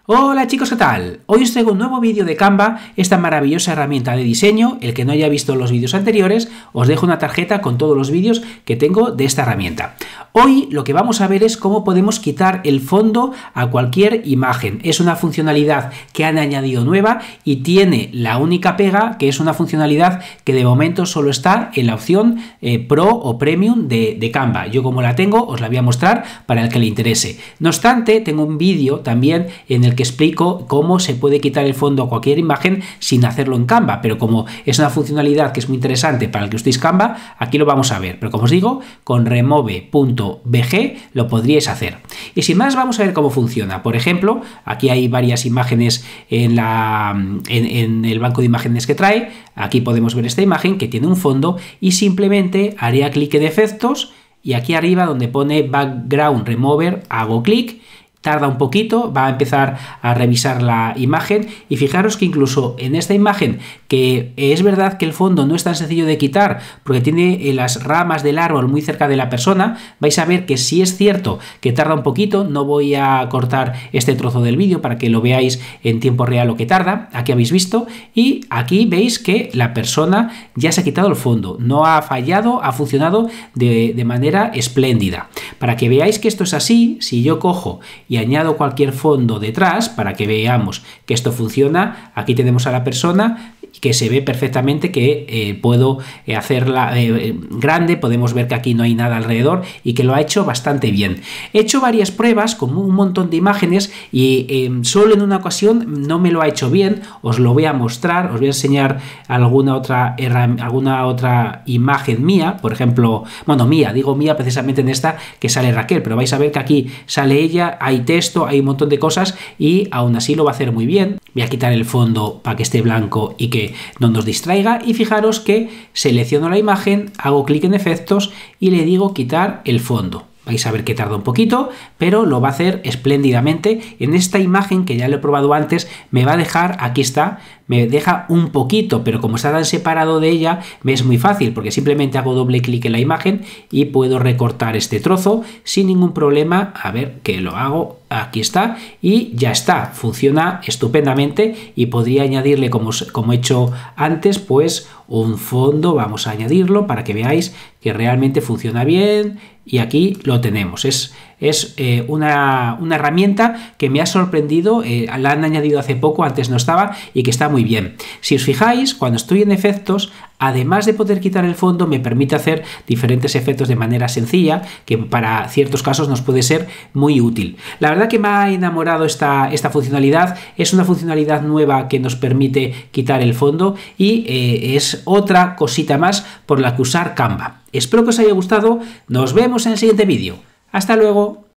Hola chicos, ¿qué tal? Hoy os traigo un nuevo vídeo de Canva, esta maravillosa herramienta de diseño. El que no haya visto los vídeos anteriores, os dejo una tarjeta con todos los vídeos que tengo de esta herramienta. Hoy lo que vamos a ver es cómo podemos quitar el fondo a cualquier imagen. Es una funcionalidad que han añadido nueva y tiene la única pega que es una funcionalidad que de momento solo está en la opción Pro o Premium de Canva. Yo como la tengo os la voy a mostrar para el que le interese. No obstante, tengo un vídeo también en el que explico cómo se puede quitar el fondo a cualquier imagen sin hacerlo en Canva, pero como es una funcionalidad que es muy interesante para el que uséis Canva, aquí lo vamos a ver, pero como os digo, con remove.bg lo podríais hacer. Y sin más, vamos a ver cómo funciona. Por ejemplo, aquí hay varias imágenes en el banco de imágenes que trae. Aquí podemos ver esta imagen que tiene un fondo y simplemente haría clic en efectos y aquí arriba donde pone Background Remover hago clic. Tarda un poquito, va a empezar a revisar la imagen y fijaros que incluso en esta imagen, que es verdad que el fondo no es tan sencillo de quitar porque tiene las ramas del árbol muy cerca de la persona, vais a ver que sí es cierto que tarda un poquito. No voy a cortar este trozo del vídeo para que lo veáis en tiempo real lo que tarda. Aquí habéis visto y aquí veis que la persona ya se ha quitado el fondo, no ha fallado, ha funcionado de manera espléndida. Para que veáis que esto es así, si yo cojo y añado cualquier fondo detrás para que veamos que esto funciona, aquí tenemos a la persona que se ve perfectamente que puedo hacerla grande, podemos ver que aquí no hay nada alrededor y que lo ha hecho bastante bien. He hecho varias pruebas con un montón de imágenes y solo en una ocasión no me lo ha hecho bien. Os lo voy a mostrar, os voy a enseñar alguna otra imagen mía, por ejemplo, bueno, digo mía precisamente en esta que sale Raquel, pero vais a ver que aquí sale ella, hay texto, hay un montón de cosas y aún así lo va a hacer muy bien. Voy a quitar el fondo para que esté blanco y que no nos distraiga y fijaros que selecciono la imagen, hago clic en efectos y le digo quitar el fondo. Vais a ver que tarda un poquito, pero lo va a hacer espléndidamente. En esta imagen, que ya lo he probado antes, me va a dejar, aquí está, me deja un poquito, pero como está tan separado de ella, me es muy fácil, porque simplemente hago doble clic en la imagen y puedo recortar este trozo sin ningún problema. A ver que lo hago, aquí está, y ya está, funciona estupendamente y podría añadirle, como he hecho antes, pues un fondo. Vamos a añadirlo para que veáis que realmente funciona bien y aquí lo tenemos. Es una herramienta que me ha sorprendido, la han añadido hace poco, antes no estaba y que está muy bien. Si os fijáis, cuando estoy en efectos, además de poder quitar el fondo, me permite hacer diferentes efectos de manera sencilla, que para ciertos casos nos puede ser muy útil. La verdad que me ha enamorado esta funcionalidad. Es una funcionalidad nueva que nos permite quitar el fondo y es otra cosita más por la que usar Canva. Espero que os haya gustado. Nos vemos en el siguiente vídeo. ¡Hasta luego!